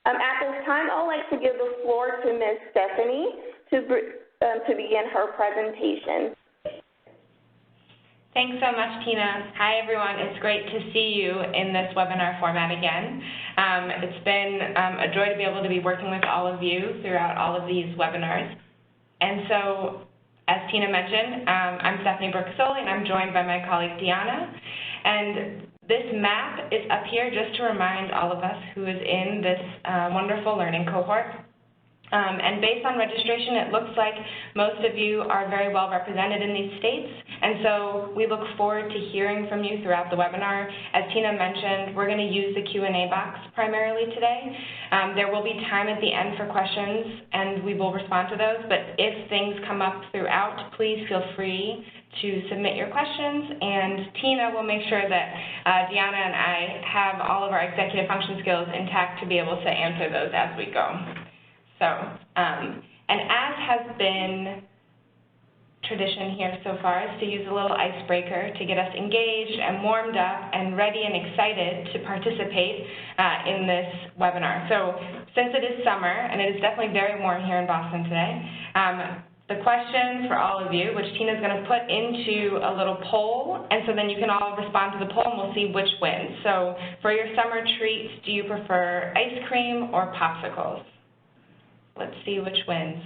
At this time, I would like to give the floor to Ms. Stephanie to begin her presentation. Thanks so much, Tina. Hi, everyone. It's great to see you in this webinar format again. It's been a joy to be able to be working with all of you throughout all of these webinars. And so, as Tina mentioned, I'm Stephanie Brueck-Cassoli, and I'm joined by my colleague, Diana. And this map is up here just to remind all of us who is in this wonderful learning cohort. And based on registration, it looks like most of you are very well represented in these states, and so we look forward to hearing from you throughout the webinar. As Tina mentioned, we're going to use the Q&A box primarily today. There will be time at the end for questions, and we will respond to those, but if things come up throughout, please feel free to submit your questions, and Tina will make sure that Diana and I have all of our executive function skills intact to be able to answer those as we go. So, and as has been tradition here so far, is to use a little icebreaker to get us engaged and warmed up and ready and excited to participate in this webinar. So, since it is summer, and it is definitely very warm here in Boston today, the question for all of you, which Tina's going to put into a little poll, and so then you can all respond to the poll and we'll see which wins. So, for your summer treats, do you prefer ice cream or popsicles? Let's see which wins.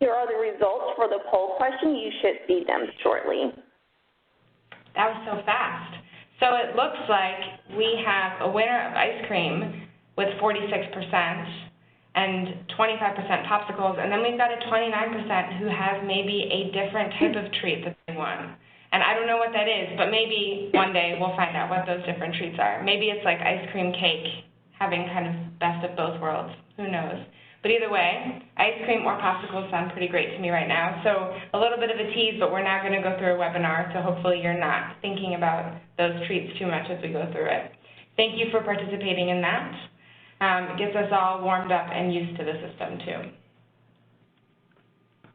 Here are the results for the poll question. You should see them shortly. That was so fast. So it looks like we have a winner of ice cream with 46% and 25% popsicles, and then we've got a 29% who has maybe a different type of treat that they want. And I don't know what that is, but maybe one day we'll find out what those different treats are. Maybe it's like ice cream cake, having kind of best of both worlds. Who knows? But either way, ice cream or popsicles sound pretty great to me right now. So a little bit of a tease, but we're now going to go through a webinar, so hopefully you're not thinking about those treats too much as we go through it. Thank you for participating in that. It gets us all warmed up and used to the system too.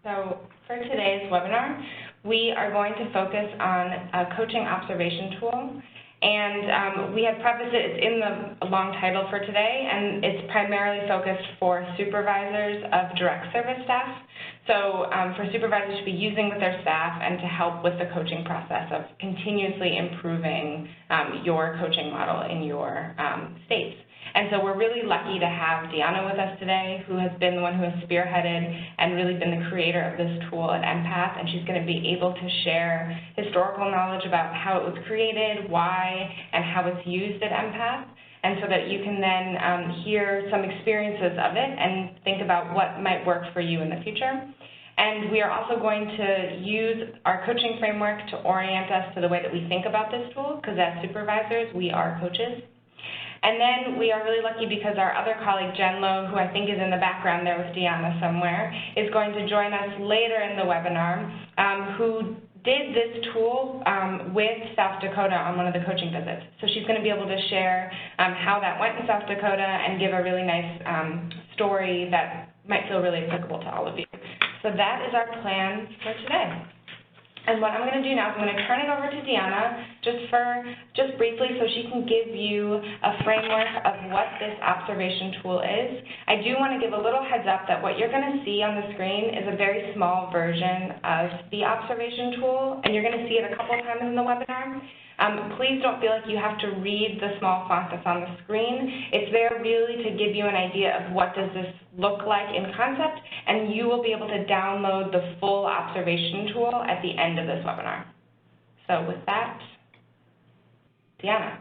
So for today's webinar, we are going to focus on a coaching observation tool. And we have prefaced it, it's in the long title for today, and it's primarily focused for supervisors of direct service staff. So for supervisors to be using with their staff and to help with the coaching process of continuously improving your coaching model in your states. And so we're really lucky to have Diana with us today, who has been the one who has spearheaded and really been the creator of this tool at EMPath, and she's going to be able to share historical knowledge about how it was created, why, and how it's used at EMPath, and so that you can then hear some experiences of it and think about what might work for you in the future. And we are also going to use our coaching framework to orient us to the way that we think about this tool, because as supervisors, we are coaches. And then we are really lucky because our other colleague, Jen Lowe, who I think is in the background there with Diana somewhere, is going to join us later in the webinar, who did this tool with South Dakota on one of the coaching visits. So she's going to be able to share how that went in South Dakota and give a really nice story that might feel really applicable to all of you. So that is our plan for today. And what I'm going to do now is I'm going to turn it over to Diana just briefly so she can give you a framework of what this observation tool is. I do want to give a little heads up that what you're going to see on the screen is a very small version of the observation tool, and you're going to see it a couple times in the webinar. Please don't feel like you have to read the small font that's on the screen. It's there really to give you an idea of what does this look like in concept, and you will be able to download the full observation tool at the end of this webinar. So with that, Diana.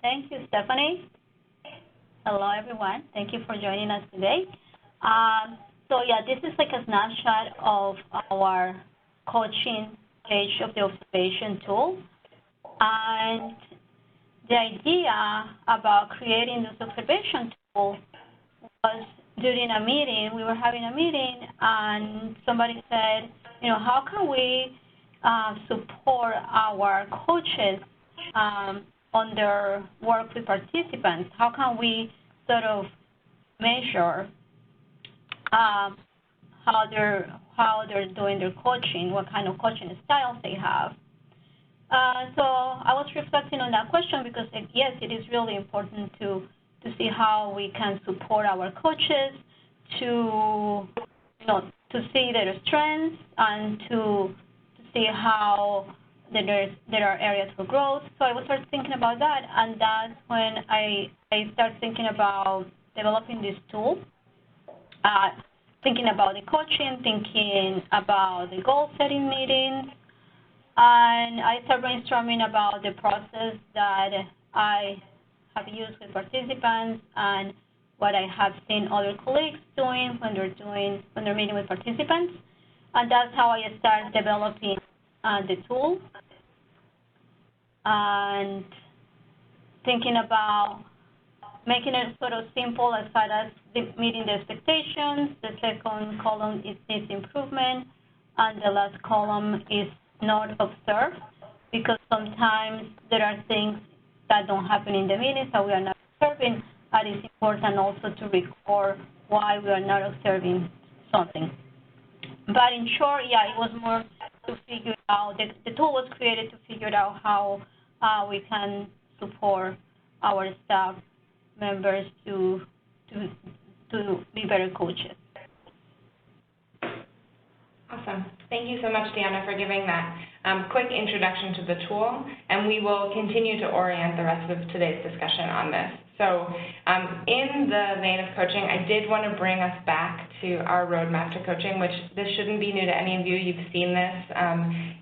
Thank you, Stephanie. Hello, everyone. Thank you for joining us today. So yeah, this is like a snapshot of our coaching page of the observation tool. And the idea about creating this observation tool was during a meeting. We were having a meeting, and somebody said, how can we support our coaches on their work with participants? How can we sort of measure how they're doing their coaching, what kind of coaching styles they have? So I was reflecting on that question because, yes, it is really important to see how we can support our coaches to see their strengths and to see how there are areas for growth. So I was started thinking about that, and that's when I started thinking about developing this tool, thinking about the coaching, thinking about the goal-setting meetings, and I started brainstorming about the process that I have used with participants and what I have seen other colleagues doing when they're meeting with participants, and that's how I started developing the tool and thinking about making it sort of simple as far as meeting the expectations. The second column is needs improvement, and the last column is not observed, because sometimes there are things that don't happen in the meetings that we are not observing, and it's important also to record why we are not observing something. But in short, yeah, it was more to figure out, the tool was created to figure out how we can support our staff members to be better coaches. Awesome. Thank you so much, Diana, for giving that quick introduction to the tool, and we will continue to orient the rest of today's discussion on this. So in the vein of coaching, I did want to bring us back to our roadmap to coaching, which this shouldn't be new to any of you. You've seen this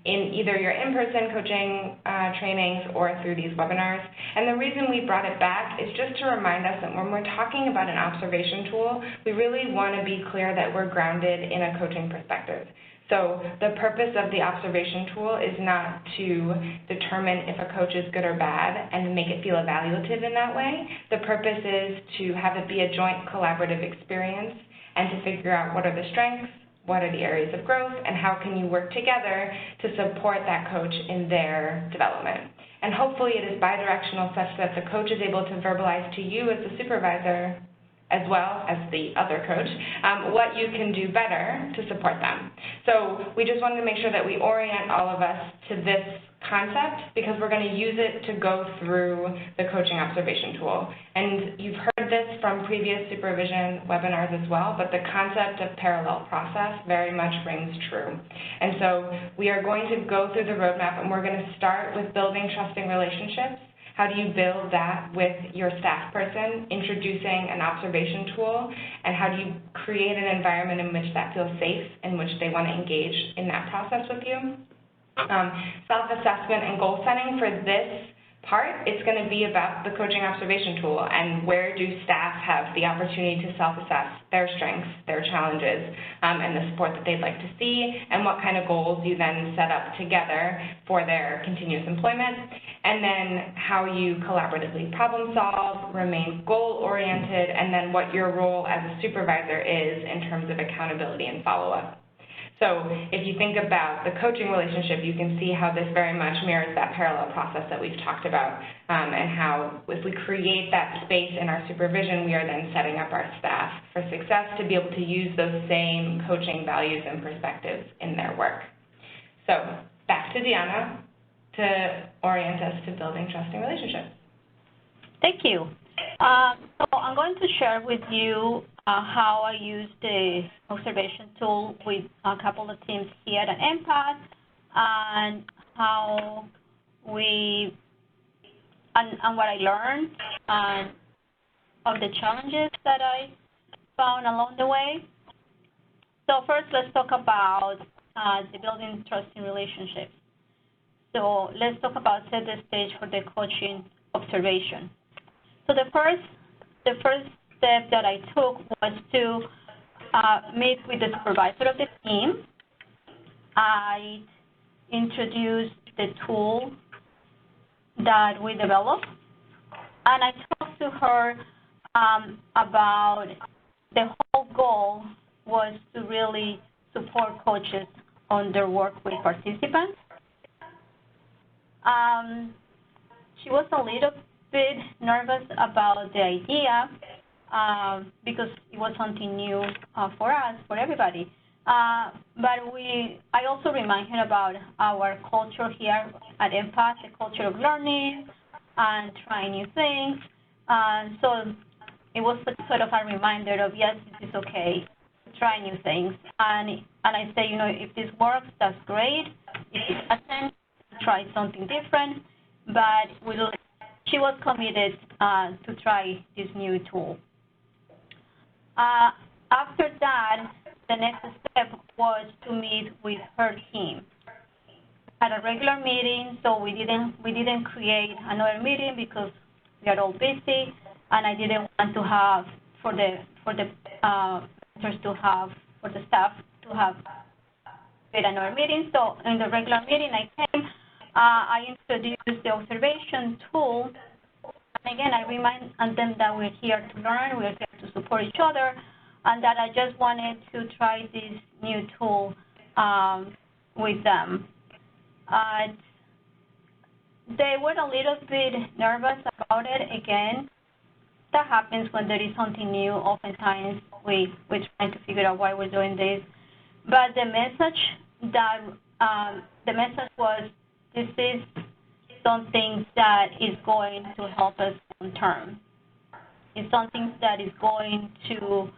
in either your in-person coaching trainings or through these webinars. And the reason we brought it back is just to remind us that when we're talking about an observation tool, we really want to be clear that we're grounded in a coaching perspective. So the purpose of the observation tool is not to determine if a coach is good or bad and make it feel evaluative in that way. The purpose is to have it be a joint collaborative experience and to figure out what are the strengths, what are the areas of growth, and how can you work together to support that coach in their development. And hopefully it is bidirectional such that the coach is able to verbalize to you as the supervisor, as well as the other coach, what you can do better to support them. So we just wanted to make sure that we orient all of us to this concept, because we're going to use it to go through the coaching observation tool. And you've heard this from previous supervision webinars as well, but the concept of parallel process very much rings true. And so we are going to go through the roadmap, and we're going to start with building trusting relationships. How do you build that with your staff person, introducing an observation tool, and how do you create an environment in which that feels safe, in which they want to engage in that process with you? Self-assessment and goal setting for this part, it's going to be about the coaching observation tool and where do staff have the opportunity to self-assess their strengths, their challenges, and the support that they'd like to see, and what kind of goals you then set up together for their continuous employment, and then how you collaboratively problem solve, remain goal-oriented, and then what your role as a supervisor is in terms of accountability and follow-up. So if you think about the coaching relationship, you can see how this very much mirrors that parallel process that we've talked about, and how if we create that space in our supervision, we are then setting up our staff for success to be able to use those same coaching values and perspectives in their work. So back to Diana to orient us to building trusting relationships. Thank you. So I'm going to share with you how I use the observation tool with a couple of teams here at EMPath, and how and what I learned, and of the challenges that I found along the way. So first, let's talk about the building trusting relationships. So let's talk about set the stage for the coaching observation. So the first step that I took was to meet with the supervisor of the team. I introduced the tool that we developed And I talked to her about the whole goal was to really support coaches on their work with participants. She was a little bit nervous about the idea because it was something new for us, for everybody. But I also remind her about our culture here at EMPath, the culture of learning and trying new things. So it was sort of a reminder of, yes, it is okay to try new things. And I say, if this works, that's great. If it doesn't, try something different. But she was committed to try this new tool. After that, the next step was to meet with her team at a regular meeting. So we didn't create another meeting because we are all busy, and I didn't want to have for the staff to have another meeting. So in the regular meeting, I came. I introduced the observation tool. And again, I remind them that we're here to learn, we're here to support each other, and that I just wanted to try this new tool with them. They were a little bit nervous about it. Again, that happens when there is something new. Oftentimes, we're trying to figure out why we're doing this. But the message was, this is something that is going to help us long term. It's something that is going to,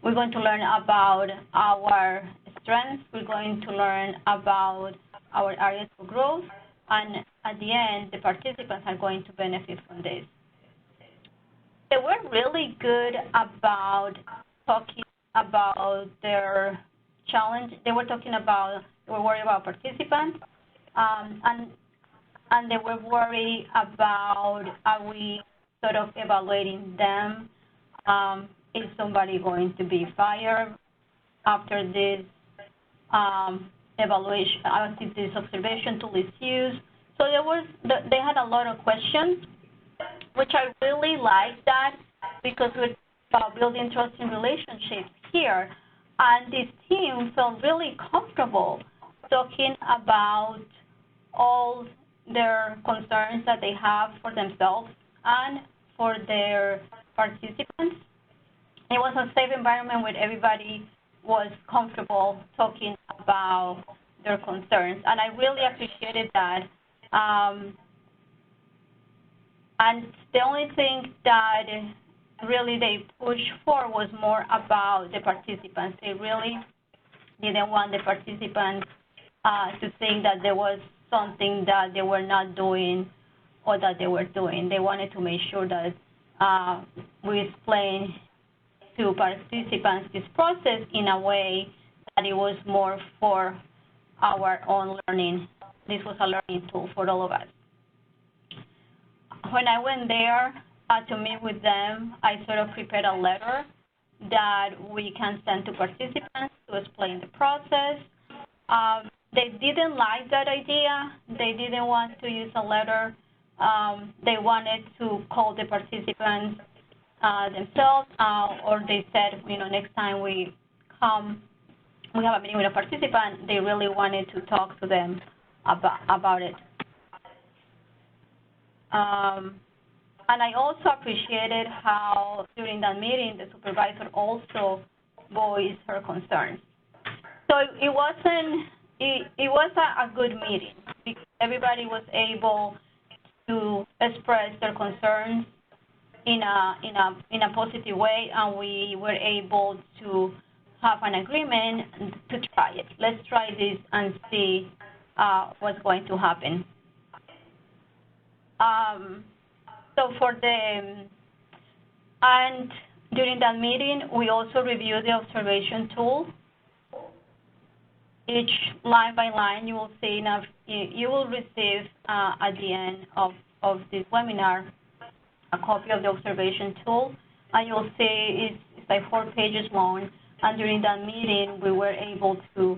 we're going to learn about our strengths, we're going to learn about our areas for growth, and at the end, the participants are going to benefit from this. They were really good about talking about their challenge. They were worried about participants, and they were worried about, are we sort of evaluating them? Is somebody going to be fired after this evaluation, after this observation tool is used? So they had a lot of questions, which I really like that, because we're about building trusting relationships here. And this team felt really comfortable talking about all their concerns that they have for themselves and for their participants. It was a safe environment where everybody was comfortable talking about their concerns, and I really appreciated that. And the only thing that really they pushed for was more about the participants. They really didn't want the participants to think that there was something that they were not doing or that they were doing. They wanted to make sure that we explain to participants this process in a way that it was more for our own learning. This was a learning tool for all of us. When I went there to meet with them, I sort of prepared a letter that we can send to participants to explain the process. They didn't like that idea. They didn't want to use a letter. They wanted to call the participants themselves, or they said, next time we come, we have a meeting with a participant, they really wanted to talk to them about it. And I also appreciated how during that meeting, the supervisor also voiced her concerns. So it was a good meeting because everybody was able to express their concerns in a positive way, and we were able to have an agreement to try it. Let's try this and see what's going to happen. And during that meeting, we also reviewed the observation tool. Each line by line, you will see you will receive at the end of this webinar a copy of the observation tool, and you'll see it's like 4 pages long. And during that meeting, we were able to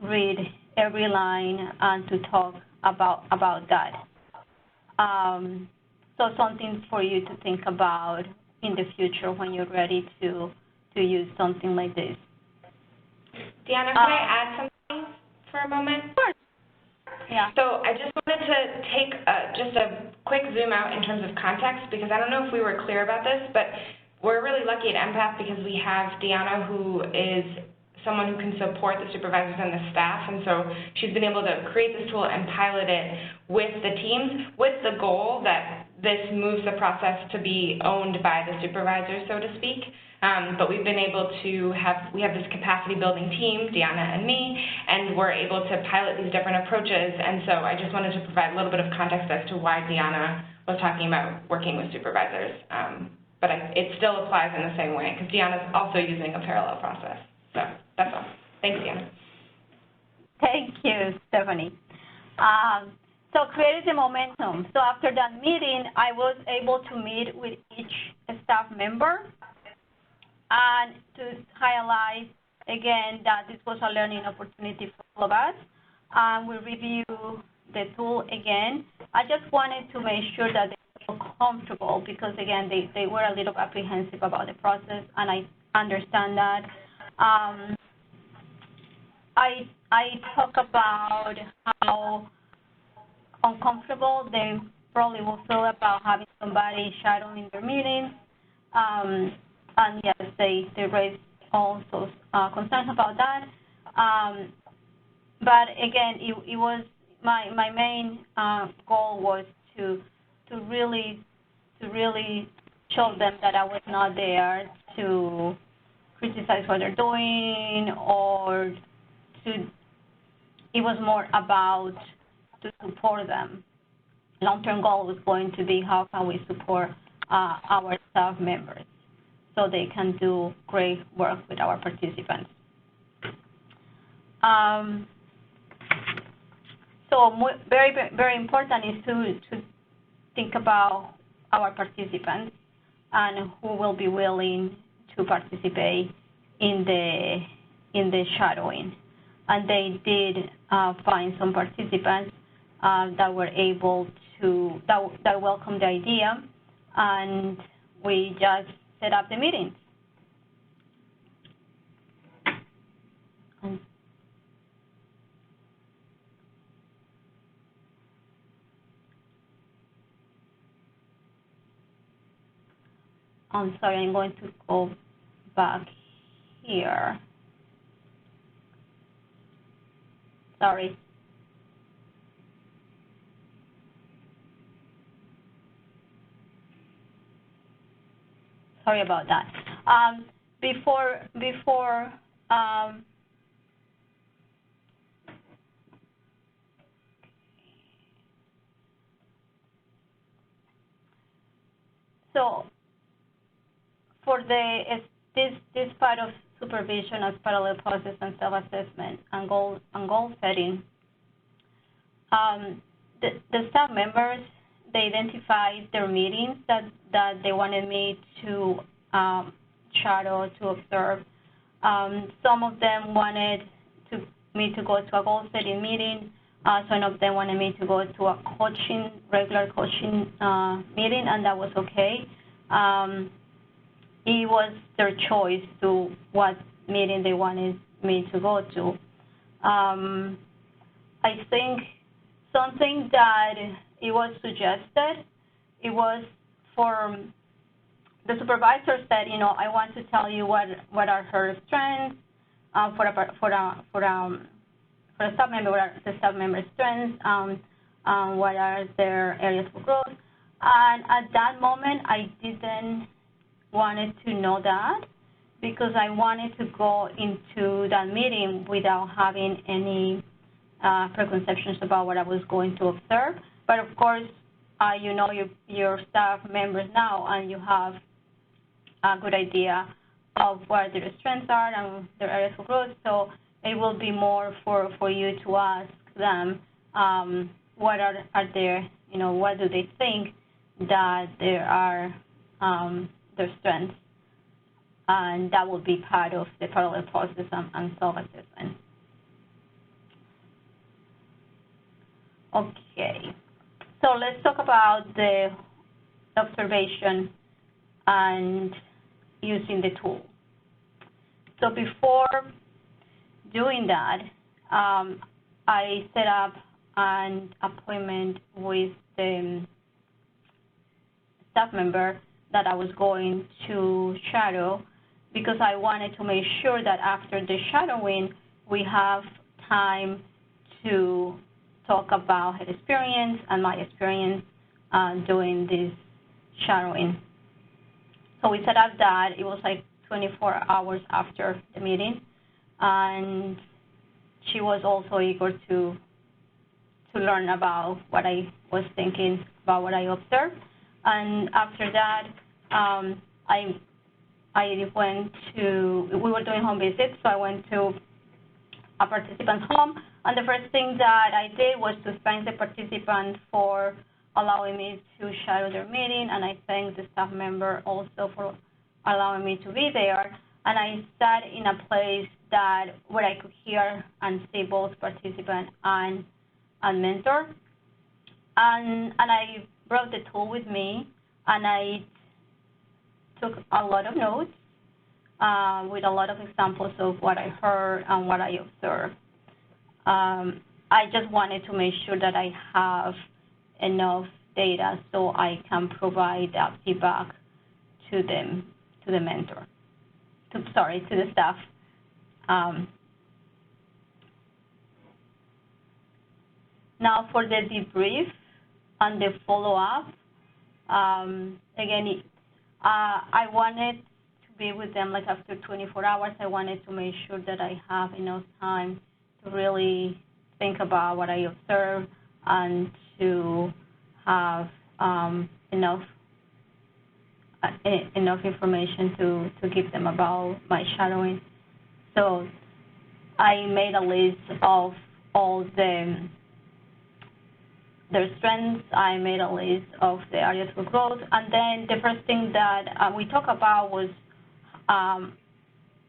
read every line and to talk about that. So something for you to think about in the future when you're ready to use something like this. Deanna, can I add something for a moment? Sure. Yeah. So I just wanted to take just a quick zoom out in terms of context, because I don't know if we were clear about this, but we're really lucky at EMPath because we have Deanna, who is someone who can support the supervisors and the staff, and so she's been able to create this tool and pilot it with the teams with the goal that this moves the process to be owned by the supervisors, so to speak. But we've been able to we have this capacity building team, Deanna and me, and we're able to pilot these different approaches, and so I just wanted to provide a little bit of context as to why Deanna was talking about working with supervisors. But it still applies in the same way, because Deanna's also using a parallel process. So that's all. Thanks, Deanna. Thank you, Stephanie. So created the momentum. So after that meeting, I was able to meet with each staff member and to highlight, again, that this was a learning opportunity for all of us. We review the tool again. I just wanted to make sure that they feel comfortable because, again, they were a little apprehensive about the process, and I understand that. I talk about how uncomfortable they probably will feel about having somebody shadowing their meetings. And yes, they raised also concerns about that. But again, it was my main goal was to really show them that I was not there to criticize what they're doing, or it was more about to support them. Long-term goal was going to be how can we support our staff members so they can do great work with our participants. So very, very important is to think about our participants and who will be willing to participate in the shadowing. And they did find some participants that were able to, that welcomed the idea, and we just set up the meetings. I'm sorry, I'm going to go back here. Sorry. Sorry about that. So for this part of supervision as parallel process and self-assessment and goal setting, the staff members, they identified their meetings that they wanted me to shadow, to observe. Some of them wanted me to go to a goal setting meeting. Some of them wanted me to go to a regular coaching meeting, and that was okay. It was their choice to what meeting they wanted me to go to. I think something that it was suggested, it was for the supervisor said, I want to tell you what are her strengths for a staff member, what are the staff member's strengths, what are their areas for growth. And at that moment, I didn't wanted to know that because I wanted to go into that meeting without having any preconceptions about what I was going to observe. But of course, you know your staff members now, and you have a good idea of what their strengths are and their areas for growth. So it will be more for you to ask them what are their, what do they think that there are their strengths, and that will be part of the parallel process and self-assessment. Okay, so let's talk about the observation and using the tool. So before doing that, I set up an appointment with the staff member that I was going to shadow, because I wanted to make sure that after the shadowing, we have time to talk about her experience and my experience doing this shadowing. So we set up that. It was like 24 hours after the meeting, and she was also eager to learn about what I was thinking about what I observed. And after that, I went to, we were doing home visits, so I went to a participant's home, and the first thing that I did was to thank the participant for allowing me to shadow their meeting, and I thanked the staff member also for allowing me to be there. And I sat in a place that where I could hear and see both participant and mentor. And I brought the tool with me, and I took a lot of notes with a lot of examples of what I heard and what I observed. I just wanted to make sure that I have enough data so I can provide that feedback to them, to the mentor, to the staff. Now for the debrief and the follow-up, again, I wanted to be with them like after 24 hours. I wanted to make sure that I have enough time to really think about what I observed and to have enough information to give them about my shadowing. So I made a list of all their strengths. I made a list of the areas for growth, and then the first thing that we talked about was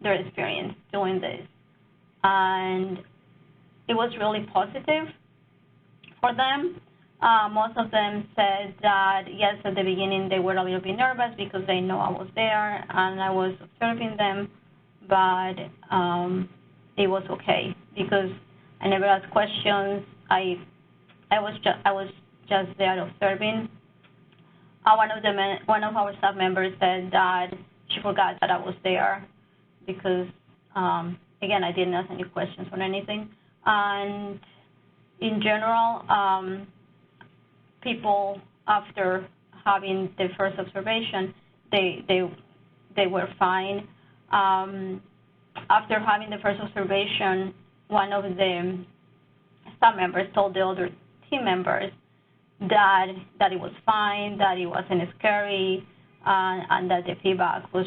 their experience doing this, and it was really positive for them. Most of them said that, yes, at the beginning they were a little bit nervous because they know I was there and I was observing them, but it was okay because I never asked questions. I was just there observing. One of our staff members said that she forgot that I was there because, again, I didn't ask any questions or anything. And in general, people after having the first observation, they were fine. After having the first observation, one of the staff members told the other team members that it was fine, that it wasn't scary, and that the feedback was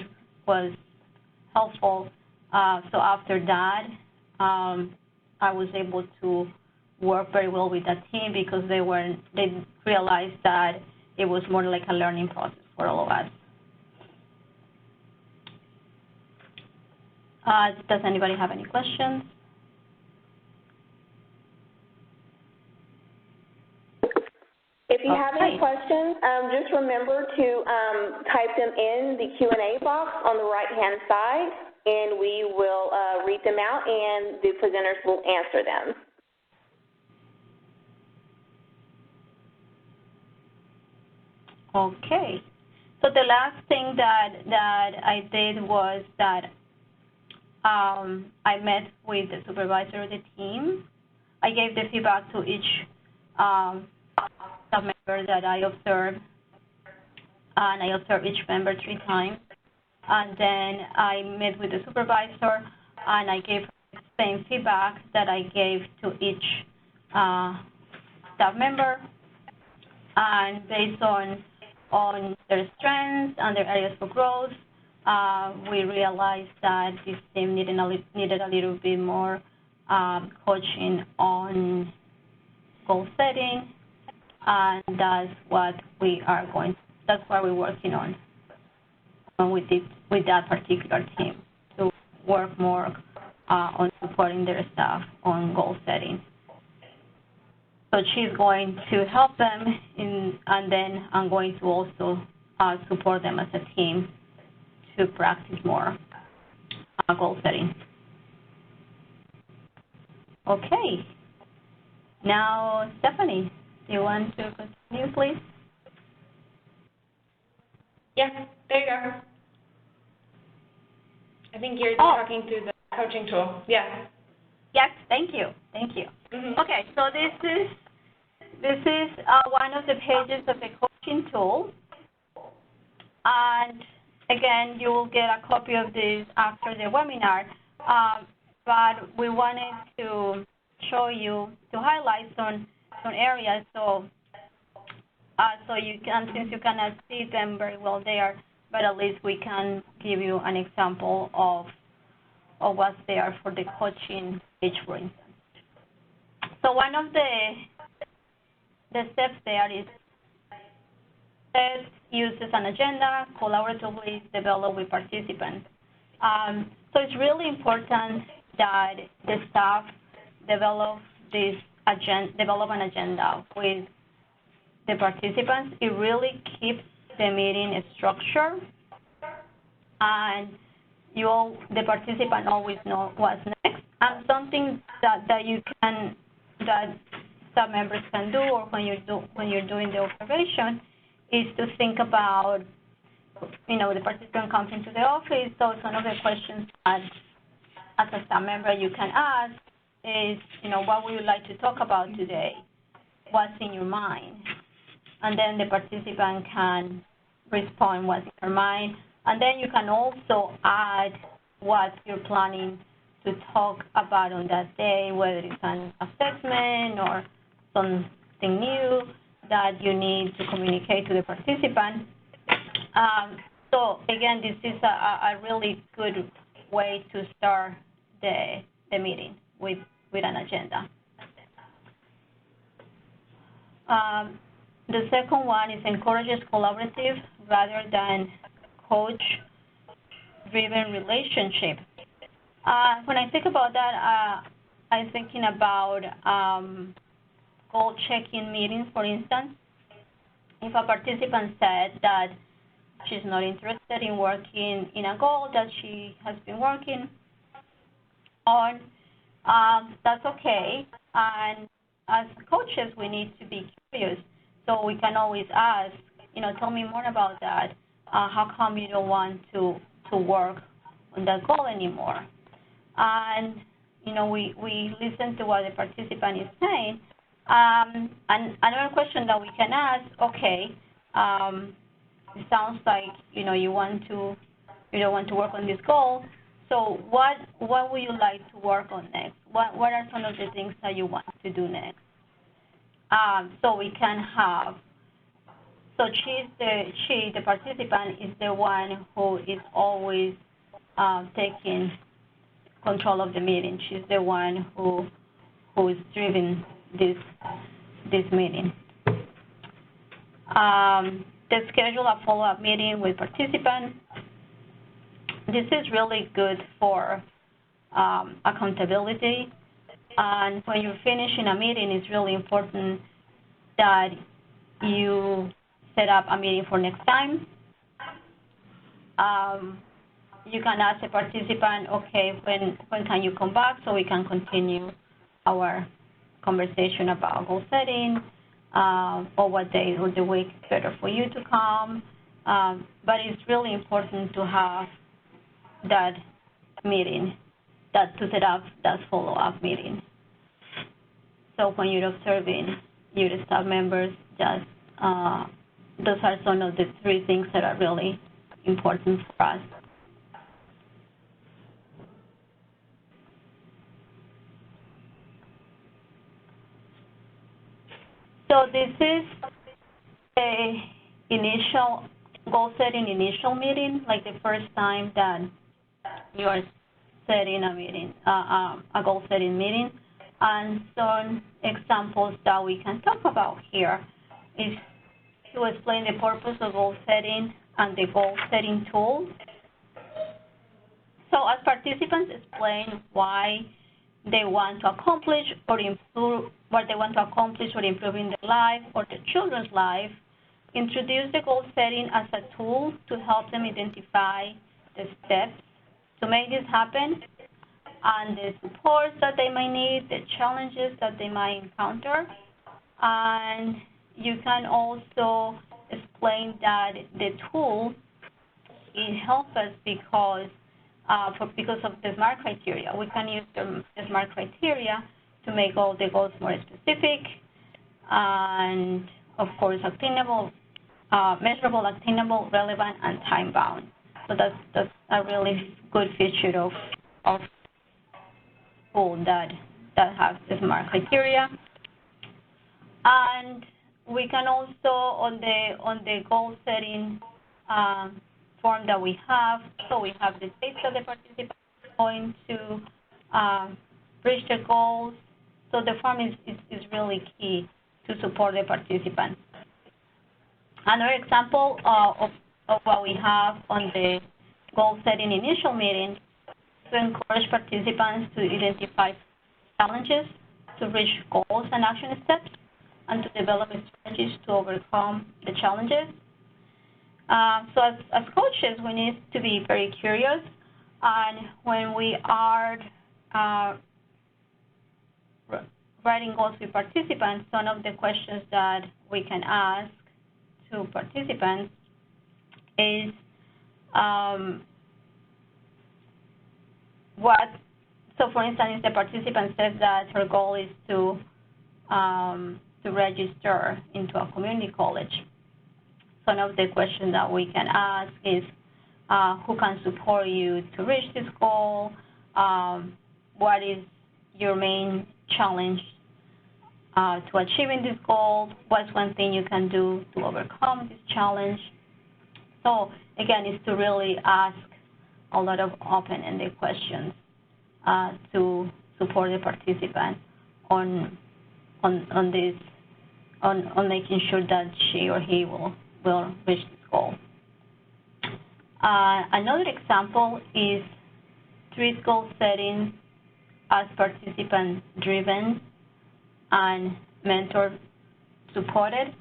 helpful. So after that, I was able to work very well with that team because they realized that it was more like a learning process for all of us. Does anybody have any questions? If you have any questions, just remember to type them in the Q&A box on the right-hand side, and we will read them out, and the presenters will answer them. Okay. So the last thing that I did was that I met with the supervisor of the team. I gave the feedback to each staff member that I observed, and I observed each member 3 times. And then I met with the supervisor, and I gave the same feedback that I gave to each staff member. And based on their strengths and their areas for growth, we realized that this team needed a little bit more coaching on goal setting, and that's what we're working on with that particular team, to work more on supporting their staff on goal setting. So she's going to help them, and then I'm going to also support them as a team to practice more goal setting. Okay. Now, Stephanie, do you want to continue, please? Yeah, there you go. I think you're talking through the coaching tool. Yeah. Yes, thank you. Thank you. Mm-hmm. Okay, so this is one of the pages of the coaching tool. And again, you will get a copy of this after the webinar. But we wanted to show you, to highlight some areas so you can, since you cannot see them very well there, but at least we can give you an example of what's there for the coaching page, for instance. So one of the steps there is uses an agenda, collaboratively develop with participants. So it's really important that the staff develop an agenda with the participants. It really keeps the meeting structured, and the participant always know what's next. And something that staff members can do, or when you're doing the observation, is to think about, the participant comes into the office. So some of the questions that, as a staff member, you can ask is, what would you like to talk about today? What's in your mind? And then the participant can respond what's in their mind. And then you can also add what you're planning to talk about on that day, whether it's an assessment or something new that you need to communicate to the participant. So again, this is a really good way to start the meeting with an agenda. The second one is encourages collaborative rather than coach-driven relationship. When I think about that, I'm thinking about goal check-in meetings, for instance. If a participant said that she's not interested in working in a goal that she has been working on, that's okay. And as coaches, we need to be curious. So we can always ask, tell me more about that. How come you don't want to work on that goal anymore? And, we listen to what the participant is saying. And another question that we can ask, okay, it sounds like, you don't want to work on this goal. So what would you like to work on next? What are some of the things that you want to do next? So we can have, so the participant is the one who is always taking control of the meeting. She's the one who is driving this meeting. They schedule a follow-up meeting with participants. This is really good for accountability. And when you're finishing a meeting, it's really important that you set up a meeting for next time. You can ask the participant, okay, when can you come back so we can continue our conversation about goal setting, or what day of the week is better for you to come. But it's really important to have that meeting, to set up that follow-up meeting. So when you're observing your staff members, those are some of the 3 things that are really important for us. So this is the initial goal-setting initial meeting, like the first time that you are setting a meeting, a goal-setting meeting. And some examples that we can talk about here is to explain the purpose of goal-setting and the goal-setting tools. So as participants explain why they want to accomplish or improve what they want to accomplish or improve in their life or their children's life, introduce the goal setting as a tool to help them identify the steps to make this happen and the supports that they might need, the challenges that they might encounter. And you can also explain that the tool, it helps us because of the SMART criteria. We can use the SMART criteria to make all the goals more specific and, of course, attainable, measurable, attainable, relevant, and time-bound. So that's a really good feature of tool that has the SMART criteria. And we can also, on the goal setting form that we have, so we have the steps that the participants are going to reach their goals. So the form is really key to support the participants. Another example of what we have on the goal setting initial meeting to encourage participants to identify challenges, to reach goals and action steps, and to develop strategies to overcome the challenges. So as coaches, we need to be very curious, and when we are writing goals with participants, one of the questions that we can ask to participants is so for instance, if the participant says that her goal is to register into a community college, one of the questions that we can ask is who can support you to reach this goal? What is your main challenge to achieving this goal? What's one thing you can do to overcome this challenge? So again, it's to really ask a lot of open-ended questions to support the participant on making sure that she or he will reach this goal. Another example is treat goal setting as participant-driven and mentor-supported.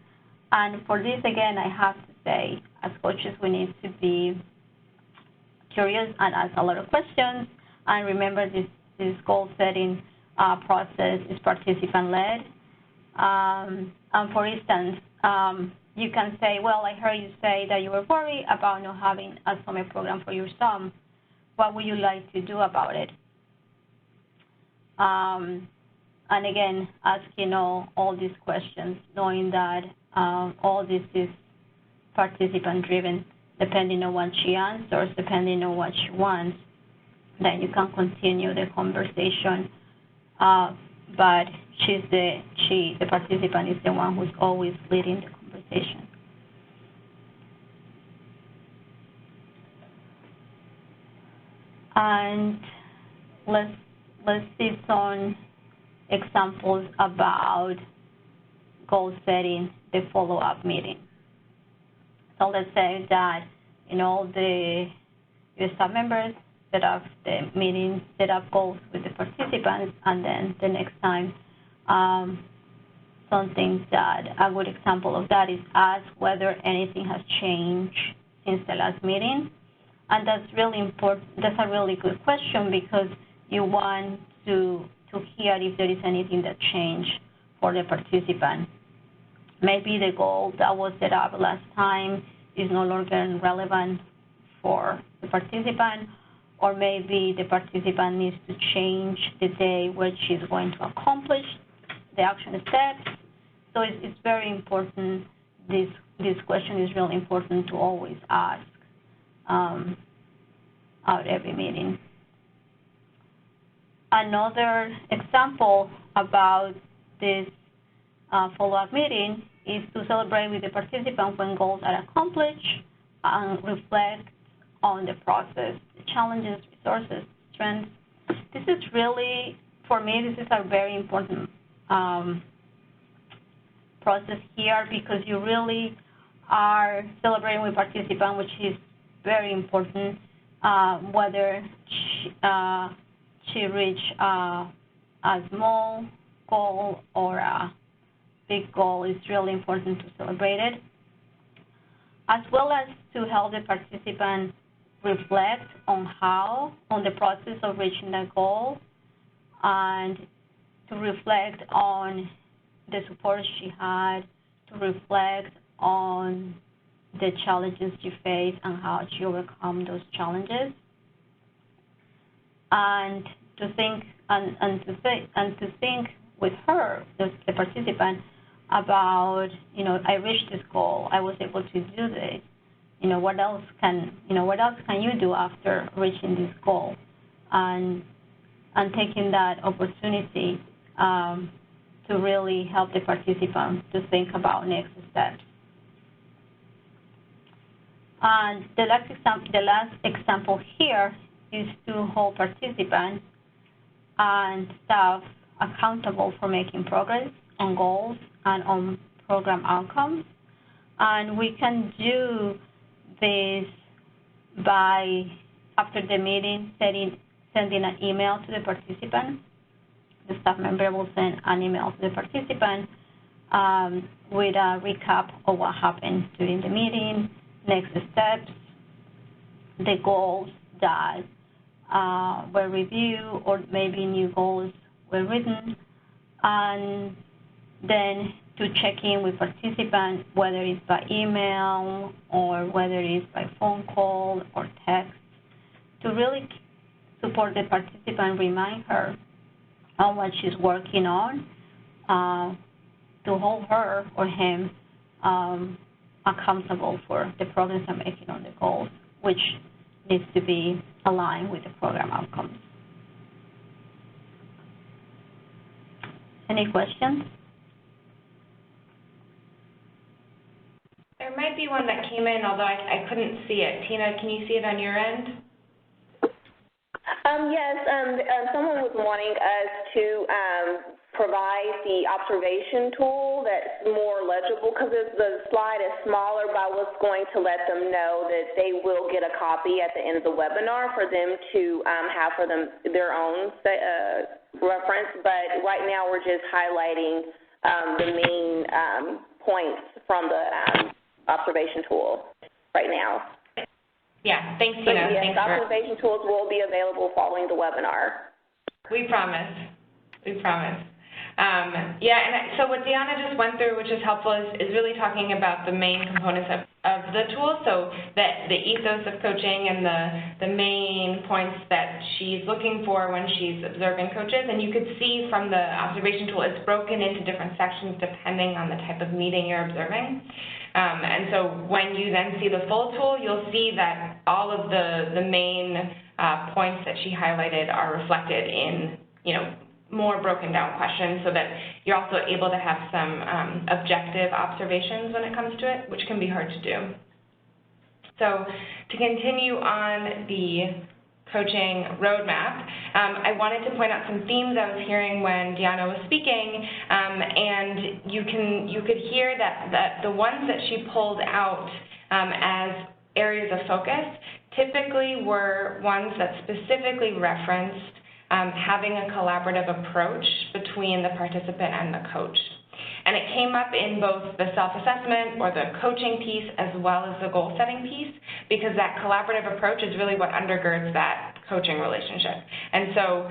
And for this, again, I have to say, as coaches, we need to be curious and ask a lot of questions. And remember, this goal-setting process is participant-led. And for instance, you can say, well, I heard you say that you were worried about not having a summer program for your son. What would you like to do about it? And again, asking all these questions, knowing that all this is participant-driven, depending on what she answers, depending on what she wants, then you can continue the conversation. But the participant is the one who's always leading the conversation. And let's see some examples about goal setting, the follow-up meeting. So let's say that the staff members set up the meeting, set up goals with the participants, and then the next time, something that a good example of that is ask whether anything has changed since the last meeting. And that's really important. That's a really good question because you want to hear if there is anything that changed for the participant. Maybe the goal that was set up last time is no longer relevant for the participant, or maybe the participant needs to change the day where she's going to accomplish the action steps. So it's very important. This question is really important to always ask at every meeting. Another example about this follow-up meeting is to celebrate with the participant when goals are accomplished and reflect on the process, the challenges, resources, strengths. This is really, for me, this is a very important process here because you really are celebrating with participant, which is very important, whether she reached a small goal or a big goal, it's really important to celebrate it, as well as to help the participant reflect on the process of reaching that goal, and to reflect on the support she had, to reflect on the challenges she faced and how she overcome those challenges, and to think with her, the participant, about, I reached this goal, I was able to do this. What else can you do after reaching this goal? And taking that opportunity to really help the participant to think about next steps. And the last example here is to hold participants and staff accountable for making progress on goals and on program outcomes. And we can do this by, after the meeting, sending an email to the participant. The staff member will send an email to the participant with a recap of what happened during the meeting, next steps, the goals that were reviewed, or maybe new goals were written, and then to check in with participants, whether it's by email or whether it's by phone call or text, to really support the participant, remind her on what she's working on, to hold her or him accountable for the progress they're making on the goals, which needs to be aligned with the program outcomes. Any questions? There might be one that came in, although I couldn't see it. Tina, can you see it on your end? Yes, someone was wanting us to provide the observation tool that's more legible, because the slide is smaller, but I was going to let them know that they will get a copy at the end of the webinar for them to have for their own reference. But right now we're just highlighting the main points from the observation tool right now. Yeah, thanks, Tina. Yes, observation tools will be available following the webinar. We promise. We promise. So what Diana just went through, which is helpful, is really talking about the main components of the tool, so that the ethos of coaching and the main points that she's looking for when she's observing coaches. And you could see from the observation tool, it's broken into different sections depending on the type of meeting you're observing. And so when you then see the full tool, you'll see that all of the main points that she highlighted are reflected in, more broken down questions, so that you're also able to have some objective observations when it comes to it, which can be hard to do. So to continue on the coaching roadmap, I wanted to point out some themes I was hearing when Diana was speaking, and you could hear that the ones that she pulled out as areas of focus typically were ones that specifically referenced having a collaborative approach between the participant and the coach. And it came up in both the self-assessment or the coaching piece as well as the goal-setting piece, because that collaborative approach is really what undergirds that coaching relationship. And so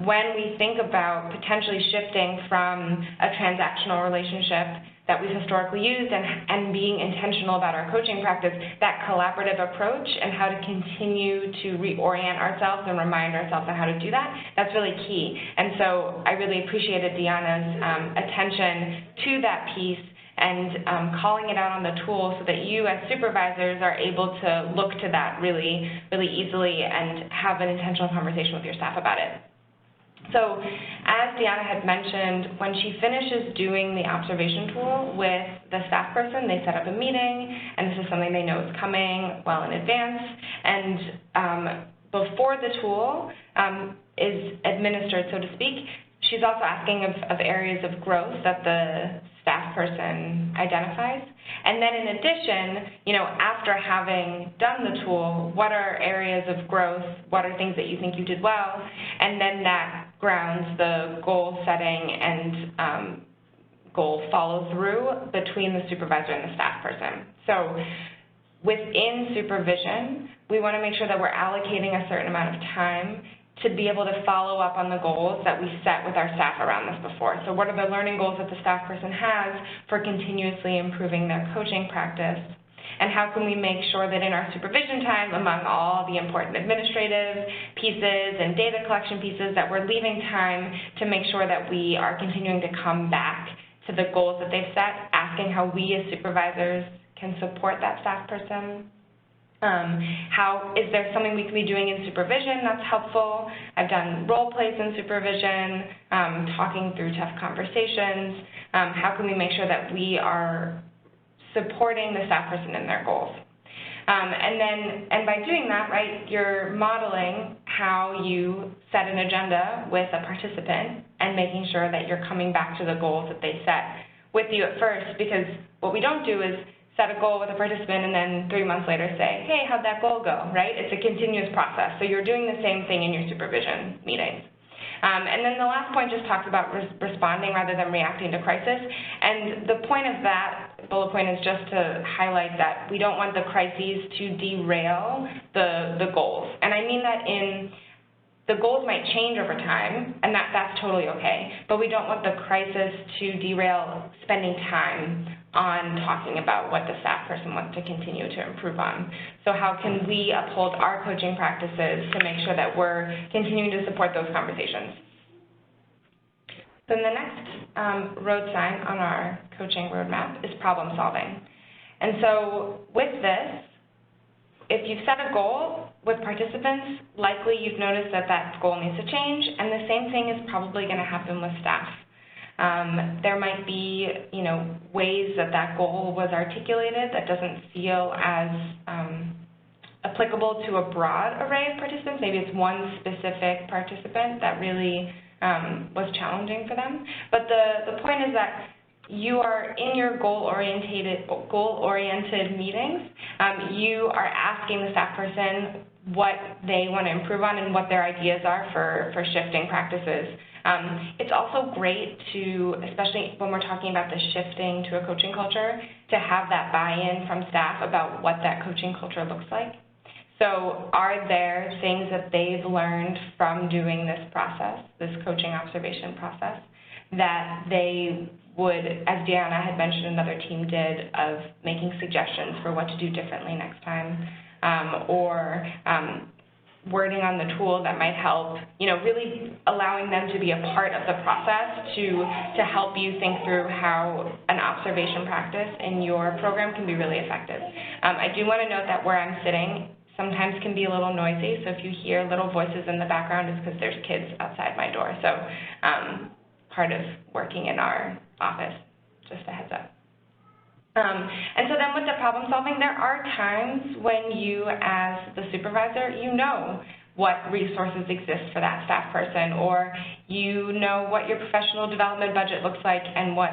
when we think about potentially shifting from a transactional relationship that we've historically used and being intentional about our coaching practice, that collaborative approach and how to continue to reorient ourselves and remind ourselves on how to do that, that's really key. And so I really appreciated Diana's attention to that piece and calling it out on the tool so that you as supervisors are able to look to that really, really easily and have an intentional conversation with your staff about it. So as Diana had mentioned, when she finishes doing the observation tool with the staff person, they set up a meeting, and this is something they know is coming well in advance. And before the tool is administered, so to speak, she's also asking of areas of growth that the staff person identifies. And then in addition, after having done the tool, what are areas of growth? What are things that you think you did well? And then that grounds the goal setting and goal follow through between the supervisor and the staff person. So within supervision, we want to make sure that we're allocating a certain amount of time to be able to follow up on the goals that we set with our staff around this before. So what are the learning goals that the staff person has for continuously improving their coaching practice? And how can we make sure that in our supervision time, among all the important administrative pieces and data collection pieces, that we're leaving time to make sure that we are continuing to come back to the goals that they've set, asking how we as supervisors can support that staff person. Is there something we can be doing in supervision that's helpful? I've done role plays in supervision, talking through tough conversations. How can we make sure that we are supporting the staff person in their goals? And by doing that, right, you're modeling how you set an agenda with a participant and making sure that you're coming back to the goals that they set with you at first, because what we don't do is set a goal with a participant and then 3 months later say, hey, how'd that goal go, right? It's a continuous process. So you're doing the same thing in your supervision meetings. And then the last point just talks about responding rather than reacting to crisis. And the point of that bullet point is just to highlight that we don't want the crises to derail the goals. And I mean that the goals might change over time, and that's totally okay, but we don't want the crisis to derail spending time on talking about what the staff person wants to continue to improve on. So how can we uphold our coaching practices to make sure that we're continuing to support those conversations? Then the next road sign on our coaching roadmap is problem solving. And so with this, if you've set a goal with participants, likely you've noticed that that goal needs to change, and the same thing is probably going to happen with staff. There might be, ways that goal was articulated that doesn't feel as applicable to a broad array of participants. Maybe it's one specific participant that really was challenging for them. But the point is that you are in your goal-oriented meetings. You are asking the staff person what they want to improve on and what their ideas are for shifting practices. It's also great to, especially when we're talking about the shifting to a coaching culture, to have that buy-in from staff about what that coaching culture looks like. So are there things that they've learned from doing this process, this coaching observation process, that they would, as Diana had mentioned, another team did, of making suggestions for what to do differently next time, or wording on the tool that might help, really allowing them to be a part of the process to help you think through how an observation practice in your program can be really effective. I do want to note that where I'm sitting sometimes can be a little noisy, so if you hear little voices in the background, it's because there's kids outside my door. So part of working in our office, just a heads up. And so then with the problem solving, there are times when you, as the supervisor, what resources exist for that staff person, or what your professional development budget looks like and what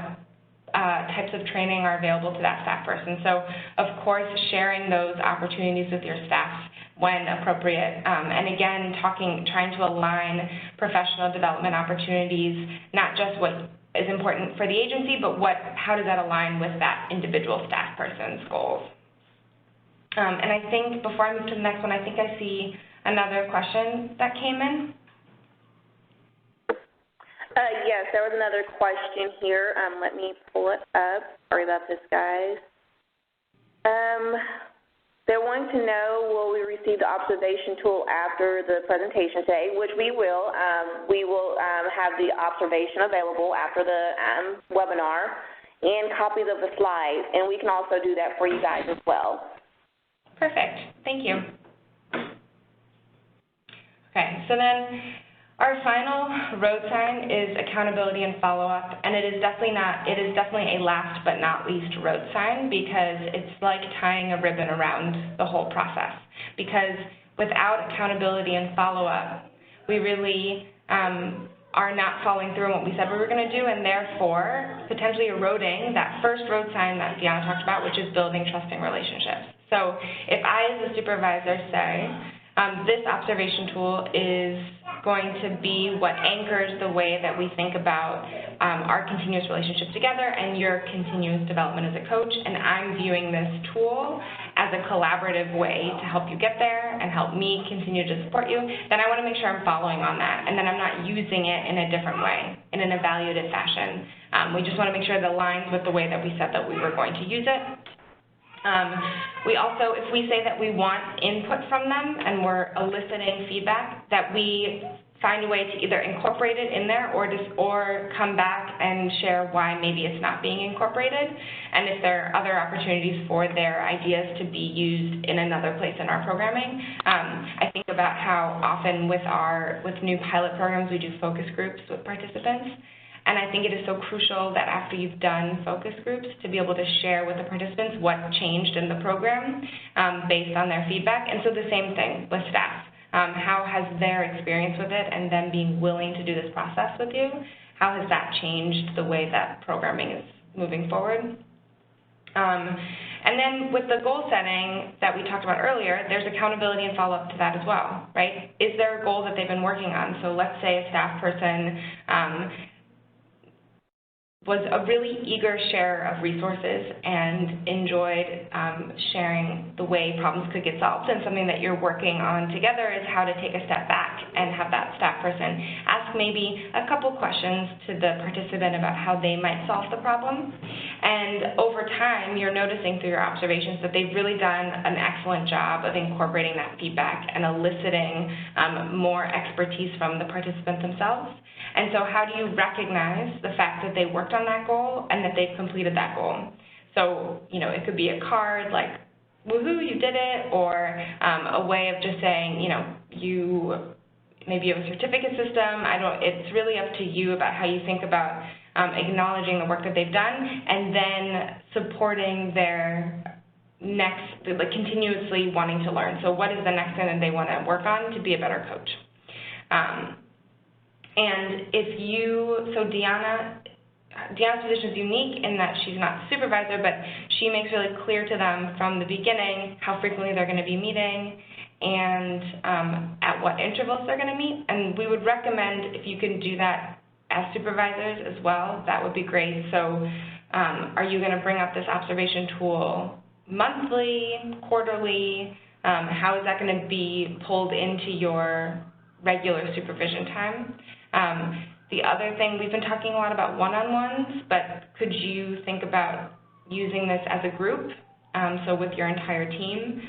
types of training are available to that staff person. So, of course, sharing those opportunities with your staff when appropriate. And again, trying to align professional development opportunities, not just what is important for the agency, but how does that align with that individual staff person's goals. And I think before I move to the next one, I think I see another question that came in. Yes, there was another question here. Let me pull it up. Sorry about this, guys. They're wanting to know, will we receive the observation tool after the presentation today, which we will. We will have the observation available after the webinar and copies of the slides, and we can also do that for you guys as well. Perfect. Thank you. Okay, so then our final road sign is accountability and follow-up, and it is definitely a last but not least road sign, because it's like tying a ribbon around the whole process. Because without accountability and follow-up, we really are not following through on what we said we were going to do, and therefore potentially eroding that first road sign that Diana talked about, which is building trusting relationships. So if I, as a supervisor, say, this observation tool is going to be what anchors the way that we think about our continuous relationship together and your continuous development as a coach, and I'm viewing this tool as a collaborative way to help you get there and help me continue to support you, then I want to make sure I'm following on that, and then I'm not using it in a different way, in an evaluative fashion. We just want to make sure it aligns with the way that we said that we were going to use it. We also, if we say that we want input from them and we're eliciting feedback, that we find a way to either incorporate it in there or come back and share why maybe it's not being incorporated, and if there are other opportunities for their ideas to be used in another place in our programming. I think about how often with new pilot programs we do focus groups with participants. And I think it is so crucial that after you've done focus groups to be able to share with the participants what changed in the program based on their feedback. And so the same thing with staff. How has their experience with it and them being willing to do this process with you, how has that changed the way that programming is moving forward? And then with the goal setting that we talked about earlier, there's accountability and follow-up to that as well, right? Is there a goal that they've been working on? So let's say a staff person was a really eager sharer of resources and enjoyed sharing the way problems could get solved, and something that you're working on together is how to take a step back and have that staff person ask maybe a couple questions to the participant about how they might solve the problem. And over time, you're noticing through your observations that they've really done an excellent job of incorporating that feedback and eliciting more expertise from the participants themselves. And so how do you recognize the fact that they worked on that goal and that they've completed that goal? So, it could be a card like, woohoo, you did it, or a way of just saying, maybe you have a certificate system. It's really up to you about how you think about acknowledging the work that they've done and then supporting their continuously wanting to learn. So what is the next thing that they want to work on to be a better coach? And so Diana's position is unique in that she's not the supervisor, but she makes really clear to them from the beginning how frequently they're going to be meeting and at what intervals they're going to meet. And we would recommend if you can do that as supervisors as well, that would be great. So are you going to bring up this observation tool monthly, quarterly? How is that going to be pulled into your regular supervision time? The other thing, we've been talking a lot about one-on-ones, but could you think about using this as a group, so with your entire team?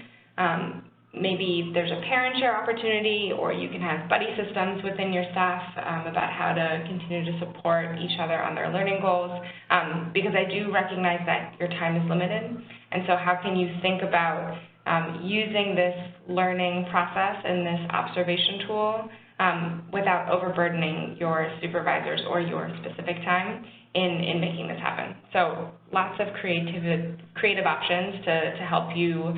Maybe there's a parent share opportunity, or you can have buddy systems within your staff about how to continue to support each other on their learning goals, because I do recognize that your time is limited, and so how can you think about using this learning process and this observation tool without overburdening your supervisors or your specific time in making this happen. So lots of creative options to help you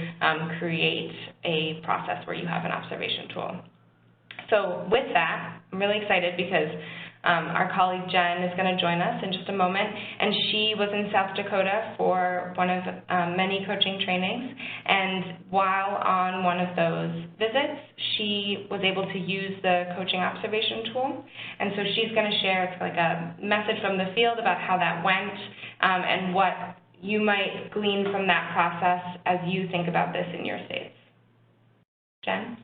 create a process where you have an observation tool. So with that, I'm really excited because our colleague Jen is going to join us in just a moment, and she was in South Dakota for one of many coaching trainings, and while on one of those visits, she was able to use the coaching observation tool, and so she's going to share like a message from the field about how that went and what you might glean from that process as you think about this in your states. Jen?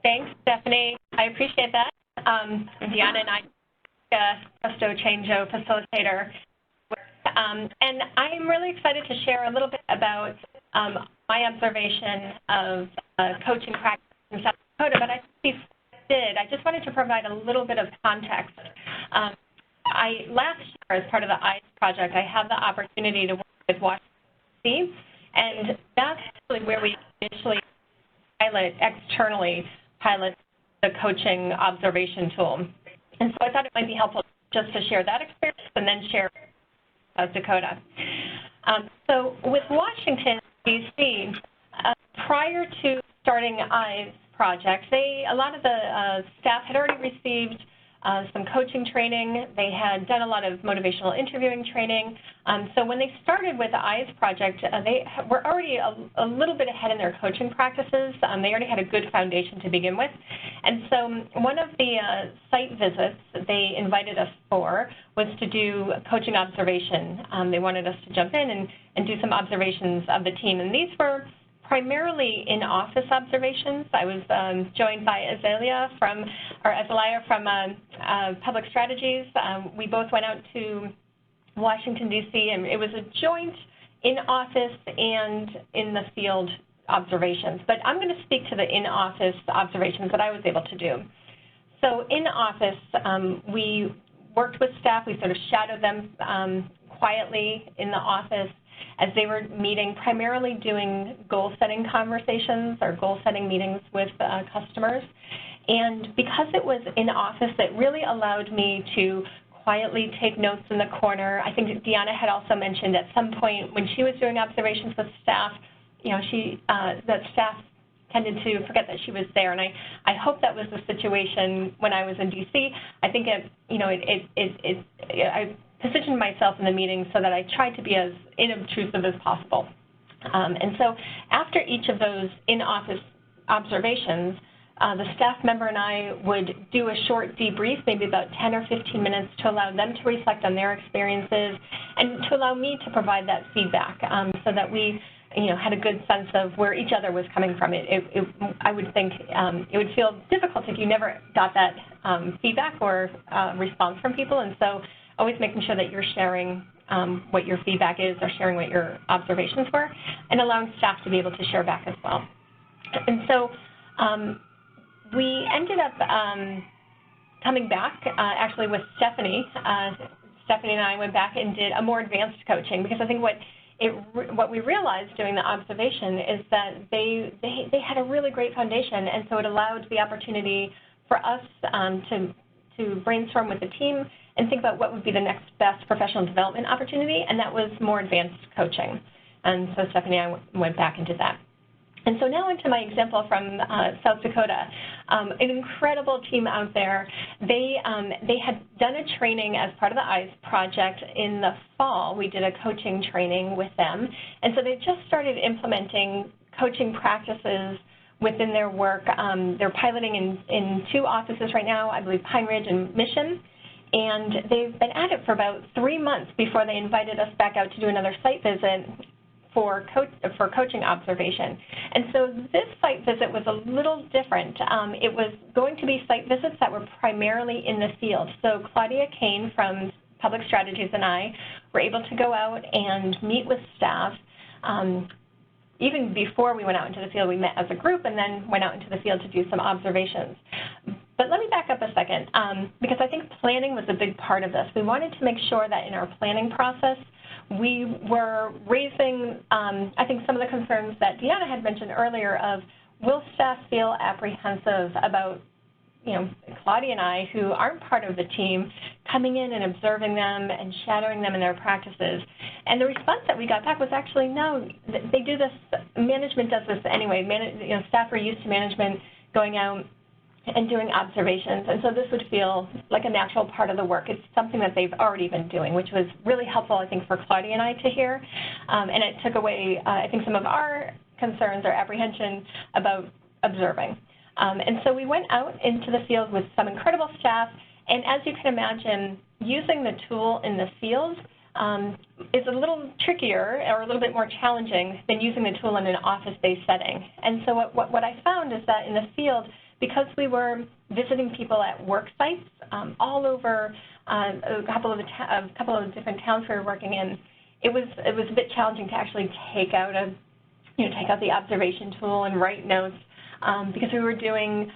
Thanks, Stephanie. I appreciate that. Diana and I, Presto Changeo facilitator, and I'm really excited to share a little bit about my observation of coaching practice in South Dakota, but I just wanted to provide a little bit of context. Last year, as part of the ICE project, I had the opportunity to work with Washington, D.C., and that's really where we initially externally pilot the coaching observation tool. And so I thought it might be helpful just to share that experience and then share South Dakota. So with Washington, D.C., prior to starting ICE project, a lot of the staff had already received some coaching training. They had done a lot of motivational interviewing training. So when they started with the EYES project, they were already a little bit ahead in their coaching practices. They already had a good foundation to begin with. And so one of the site visits they invited us for was to do coaching observation. They wanted us to jump in and do some observations of the team. And these were primarily in-office observations. I was joined by Azalea from Public Strategies. We both went out to Washington, D.C., and it was a joint in-office and in the field observations. But I'm going to speak to the in-office observations that I was able to do. So in-office, we worked with staff. We sort of shadowed them quietly in the office as they were meeting, primarily doing goal-setting conversations or goal-setting meetings with customers. And because it was in office, it really allowed me to quietly take notes in the corner. I think Diana had also mentioned at some point when she was doing observations with staff, you know, that staff tended to forget that she was there, and I hope that was the situation when I was in D.C. I think I positioned myself in the meeting so that I tried to be as inobtrusive as possible. And so after each of those in-office observations, the staff member and I would do a short debrief, maybe about 10 or 15 minutes, to allow them to reflect on their experiences and to allow me to provide that feedback so that we had a good sense of where each other was coming from. I would think it would feel difficult if you never got that feedback or response from people, and so always making sure that you're sharing what your feedback is or sharing what your observations were, and allowing staff to be able to share back as well. And so we ended up coming back actually with Stephanie. Stephanie and I went back and did a more advanced coaching, because I think what we realized doing the observation is that they had a really great foundation, and so it allowed the opportunity for us to brainstorm with the team and think about what would be the next best professional development opportunity, and that was more advanced coaching. And so Stephanie and I went back and did that. And so now into my example from South Dakota, an incredible team out there. They had done a training as part of the EYES project in the fall. We did a coaching training with them, and so they just started implementing coaching practices within their work. They're piloting in 2 offices right now, I believe Pine Ridge and Mission, and they've been at it for about 3 months before they invited us back out to do another site visit for coaching observation. And so this site visit was a little different. It was going to be site visits that were primarily in the field. So Claudia Kane from Public Strategies and I were able to go out and meet with staff. Even before we went out into the field, we met as a group and then went out into the field to do some observations. But let me back up a second, because I think planning was a big part of this. We wanted to make sure that in our planning process, we were raising, I think, some of the concerns that Deanna had mentioned earlier of, will staff feel apprehensive about, Claudia and I, who aren't part of the team, coming in and observing them and shadowing them in their practices? And the response that we got back was actually, no, they do this, management does this anyway. Staff are used to management going out and doing observations, and so this would feel like a natural part of the work. It's something that they've already been doing, which was really helpful, I think, for Claudia and I to hear, and it took away, I think, some of our concerns or apprehension about observing. And so we went out into the field with some incredible staff, and as you can imagine, using the tool in the field is a little trickier or a little bit more challenging than using the tool in an office-based setting. And so what I found is that in the field, because we were visiting people at work sites all over a couple of different towns we were working in, it was a bit challenging to actually take out the observation tool and write notes, because we were doing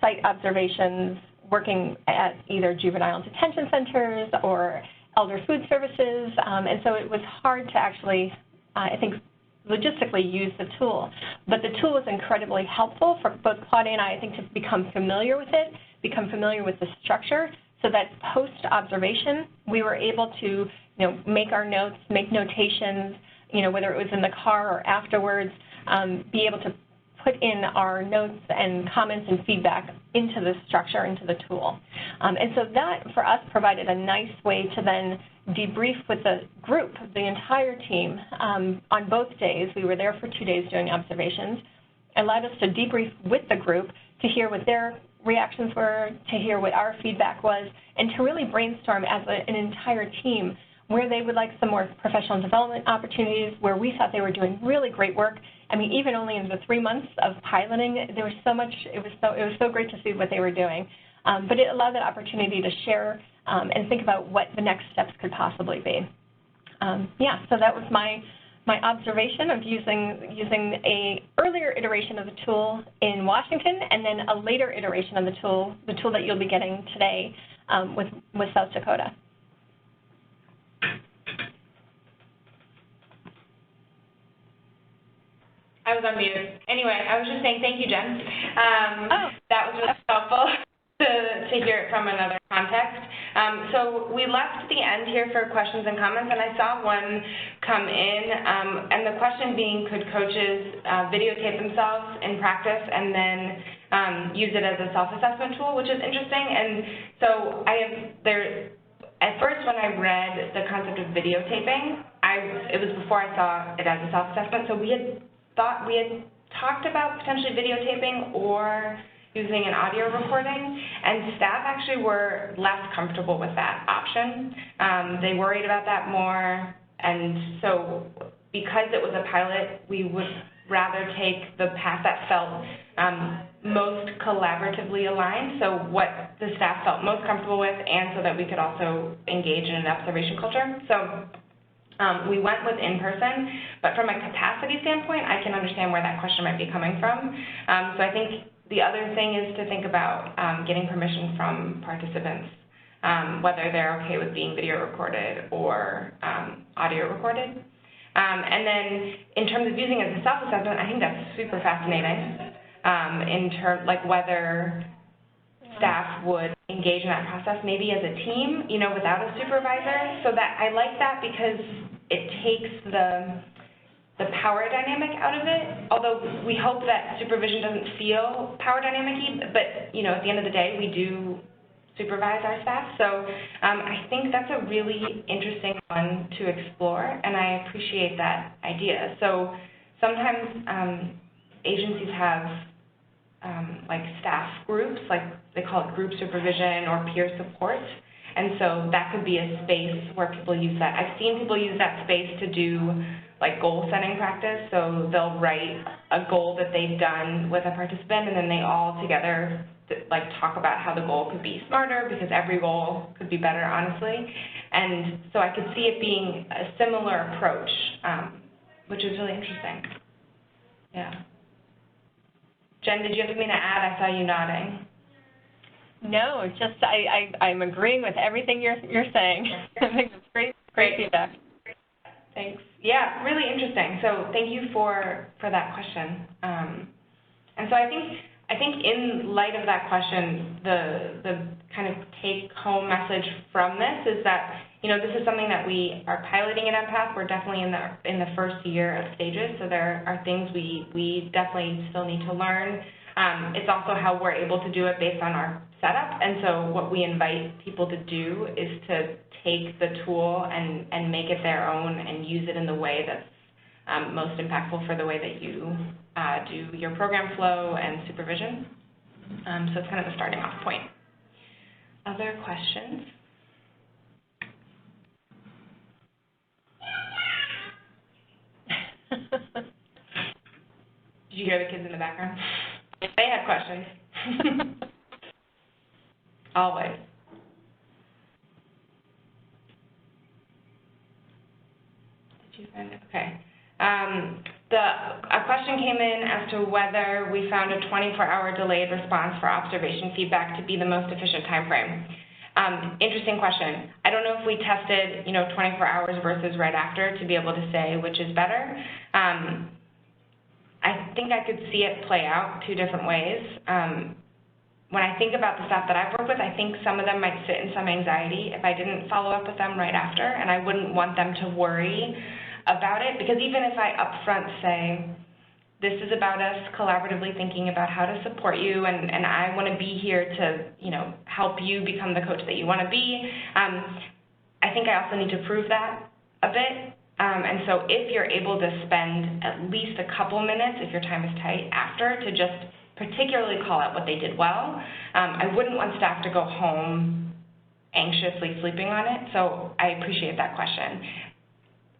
site observations working at either juvenile detention centers or elder food services, and so it was hard to actually, I think, logistically use the tool. But the tool was incredibly helpful for both Claudia and I think, to become familiar with it, become familiar with the structure, so that post-observation, we were able to, make our notes, make notations, whether it was in the car or afterwards, be able to put in our notes and comments and feedback into the structure, into the tool. And so that, for us, provided a nice way to then debrief with the group, the entire team, on both days. We were there for 2 days doing observations. It allowed us to debrief with the group to hear what their reactions were, to hear what our feedback was, and to really brainstorm as an entire team where they would like some more professional development opportunities, where we thought they were doing really great work. I mean, even only in the 3 months of piloting, there was so much, it was so great to see what they were doing. But it allowed that opportunity to share and think about what the next steps could possibly be. Yeah, so that was my observation of using a earlier iteration of the tool in Washington, and then a later iteration of the tool that you'll be getting today with South Dakota. I was on mute. Anyway, I was just saying thank you, Jen. That was really helpful to hear it from another context. So we left the end here for questions and comments, and I saw one come in, and the question being, could coaches videotape themselves in practice and then use it as a self-assessment tool, which is interesting. And so at first when I read the concept of videotaping, it was before I saw it as a self-assessment, so we had talked about potentially videotaping or using an audio recording, and staff actually were less comfortable with that option. They worried about that more, and so because it was a pilot, we would rather take the path that felt most collaboratively aligned, so what the staff felt most comfortable with, and so that we could also engage in an observation culture. So we went with in-person, but from a capacity standpoint, I can understand where that question might be coming from. So I think the other thing is to think about getting permission from participants, whether they're okay with being video recorded or audio recorded. And then in terms of using it as a self-assessment, I think that's super fascinating, like whether staff would engage in that process maybe as a team, without a supervisor. So that I like that because it takes the power dynamic out of it, although we hope that supervision doesn't feel power dynamic-y, but, at the end of the day, we do supervise our staff. So I think that's a really interesting one to explore, and I appreciate that idea. So sometimes agencies have like staff groups, like they call it group supervision or peer support, and so that could be a space where people use that. I've seen people use that space to do like goal setting practice, so they'll write a goal that they've done with a participant, and then they all together like talk about how the goal could be smarter, because every goal could be better, honestly. And so I could see it being a similar approach, which is really interesting. Yeah. Jen, did you have something to add? I saw you nodding. No, just I'm agreeing with everything you're saying. I think it's great feedback. Thanks. Yeah, really interesting. So thank you for that question. And so I think in light of that question, the kind of take-home message from this is that this is something that we are piloting at EMPath. We're definitely in the first year of stages, so there are things we definitely still need to learn. It's also how we're able to do it based on our setup, and so what we invite people to do is to take the tool and make it their own and use it in the way that's most impactful for the way that you do your program flow and supervision. So it's kind of a starting off point. Other questions? Did you hear the kids in the background? They had questions. Always. Did you find it? Okay. A question came in as to whether we found a 24-hour delayed response for observation feedback to be the most efficient time frame. Interesting question. I don't know if we tested, 24 hours versus right after to be able to say which is better. I think I could see it play out two different ways. When I think about the staff that I've worked with, I think some of them might sit in some anxiety if I didn't follow up with them right after, and I wouldn't want them to worry about it, because even if I upfront say, this is about us collaboratively thinking about how to support you, and I want to be here to, you know, help you become the coach that you want to be. I think I also need to prove that a bit. And so if you're able to spend at least a couple minutes, if your time is tight, after, to just particularly call out what they did well, I wouldn't want staff to go home anxiously sleeping on it, so I appreciate that question.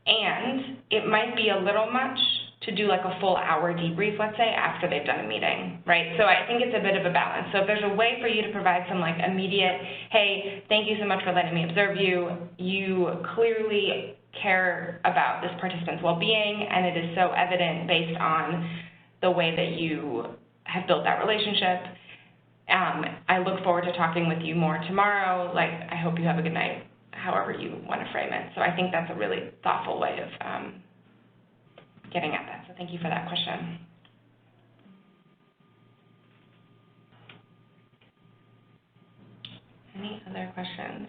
And it might be a little much to do like a full hour debrief, let's say, after they've done a meeting, right? So I think it's a bit of a balance. So if there's a way for you to provide some like immediate, hey, thank you so much for letting me observe you. You clearly care about this participant's well-being, and it is so evident based on the way that you have built that relationship. I look forward to talking with you more tomorrow. Like, I hope you have a good night, however you want to frame it. So I think that's a really thoughtful way of getting at that. So thank you for that question. Any other questions?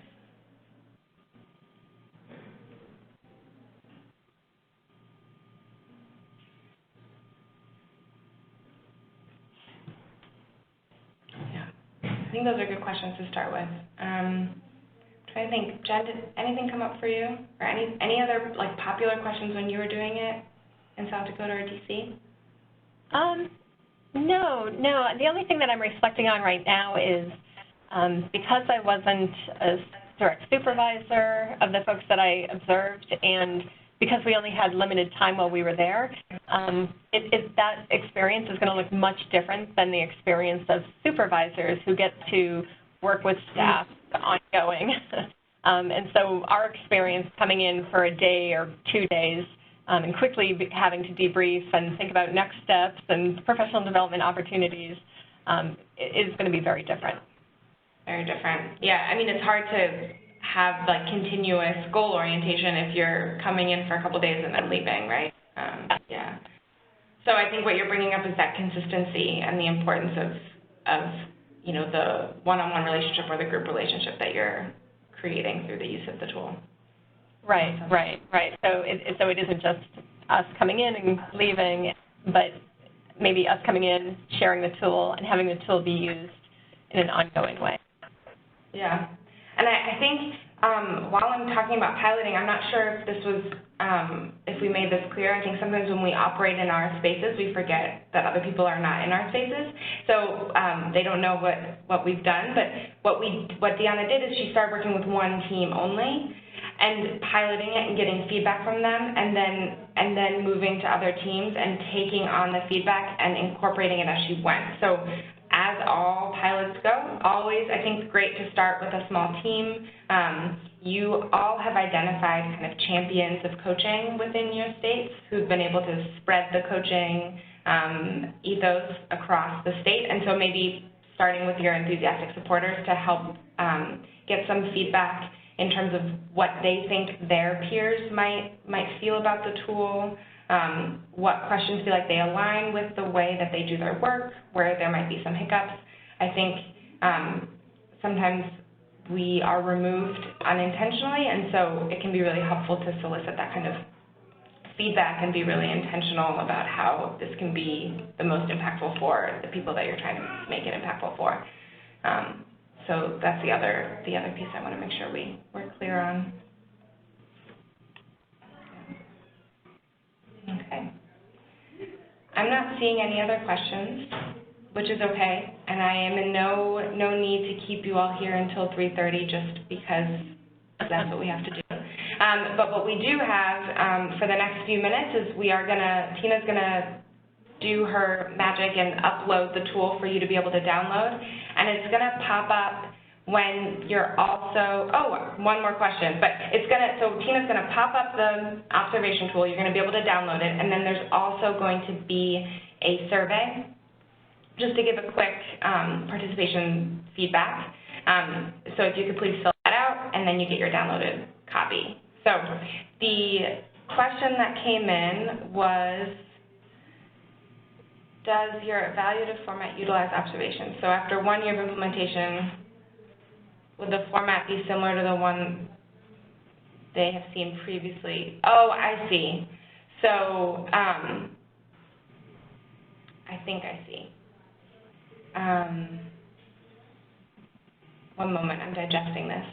I think those are good questions to start with. I'm trying to think, Jen, did anything come up for you? Or any other like popular questions when you were doing it in South Dakota or DC? No. The only thing that I'm reflecting on right now is because I wasn't a direct supervisor of the folks that I observed, and because we only had limited time while we were there, that experience is going to look much different than the experience of supervisors who get to work with staff ongoing. And so our experience coming in for a day or 2 days and quickly having to debrief and think about next steps and professional development opportunities is going to be very different. Very different. Yeah, I mean, it's hard to have like continuous goal orientation if you're coming in for a couple days and then leaving, right? Yeah. So I think what you're bringing up is that consistency and the importance of you know, the one-on-one relationship or the group relationship that you're creating through the use of the tool. Right. So it isn't just us coming in and leaving, but maybe us coming in, sharing the tool, and having the tool be used in an ongoing way. Yeah. And I think while I'm talking about piloting, I'm not sure if this was, if we made this clear. I think sometimes when we operate in our spaces, we forget that other people are not in our spaces. So they don't know what we've done. But what Diana did is she started working with one team only and piloting it and getting feedback from them, and then moving to other teams and taking on the feedback and incorporating it as she went. So as all pilots go, always, I think it's great to start with a small team. You all have identified kind of champions of coaching within your states who've been able to spread the coaching ethos across the state. And so maybe starting with your enthusiastic supporters to help get some feedback in terms of what they think their peers might feel about the tool, what questions feel like they align with the way that they do their work, where there might be some hiccups. I think sometimes we are removed unintentionally, and so it can be really helpful to solicit that kind of feedback and be really intentional about how this can be the most impactful for the people that you're trying to make it impactful for. So that's the other piece I want to make sure we're clear on. Okay. I'm not seeing any other questions, which is okay, and I am in no need to keep you all here until 3:30 just because that's what we have to do. But what we do have for the next few minutes is Tina's gonna do her magic and upload the tool for you to be able to download, and it's gonna pop up when you're also, one more question, but so Tina's gonna pop up the observation tool, you're gonna be able to download it, and then there's also going to be a survey, just to give a quick participation feedback. So if you could please fill that out, and then you get your downloaded copy. So the question that came in was, does your evaluative format utilize observations? So after 1 year of implementation, would the format be similar to the one they have seen previously? Oh, I see. So think I see. One moment, I'm digesting this.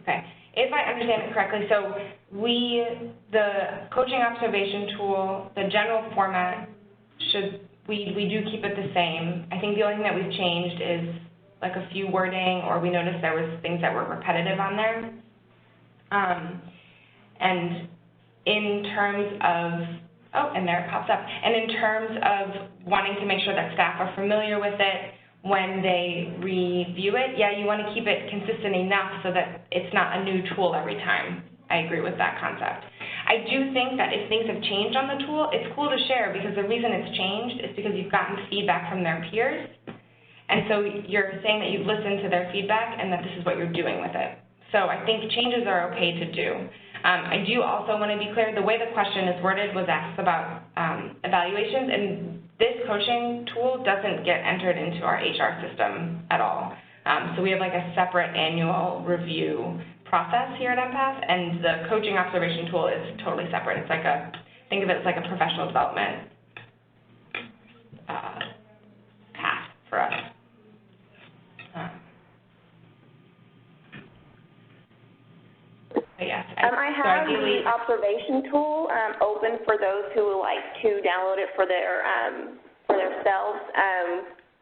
Okay, if I understand it correctly, so the coaching observation tool, the general format we do keep it the same. I think the only thing that we've changed is like a few wording, or we noticed there was things that were repetitive on there. And in terms of, and there it pops up. And in terms of wanting to make sure that staff are familiar with it when they review it, yeah, you want to keep it consistent enough so that it's not a new tool every time. I agree with that concept. I do think that if things have changed on the tool, it's cool to share, because the reason it's changed is because you've gotten feedback from their peers. And so you're saying that you've listened to their feedback and that this is what you're doing with it. So I think changes are okay to do. I do also want to be clear, the way the question is worded was asked about evaluations, and this coaching tool doesn't get entered into our HR system at all. So we have like a separate annual review process here at EMPath, and the coaching observation tool is totally separate. It's like think of it as like a professional development path for us. Yes. I have the observation tool open for those who would like to download it for themselves.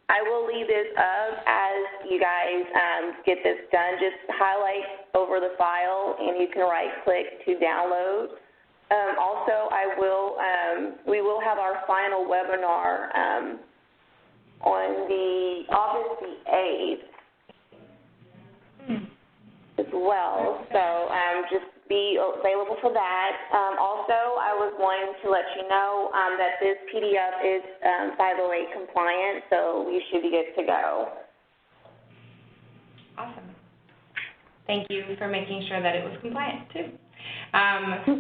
I will leave this up as you guys get this done. Just highlight over the file, and you can right-click to download. Also, we will have our final webinar on August the 8th. As well, so just be available for that. Also, I was wanting to let you know that this PDF is 508 compliant, so you should be good to go. Awesome. Thank you for making sure that it was compliant too.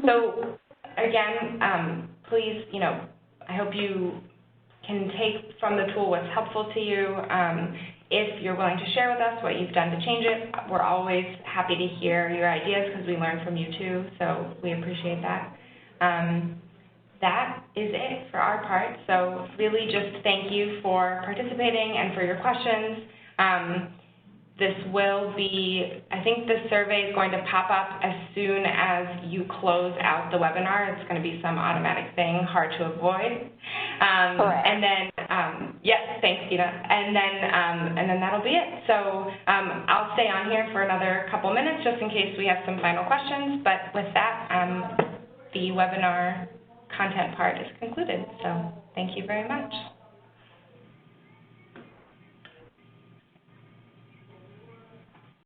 So again, please, I hope you can take from the tool what's helpful to you. If you're willing to share with us what you've done to change it, we're always happy to hear your ideas, because we learn from you too, so we appreciate that. That is it for our part, so really just thank you for participating and for your questions. This will be, I think the survey is going to pop up as soon as you close out the webinar. It's going to be some automatic thing, hard to avoid. And then, yes, thanks, Dina. And then that'll be it. So I'll stay on here for another couple minutes just in case we have some final questions. But with that, the webinar content part is concluded. So thank you very much.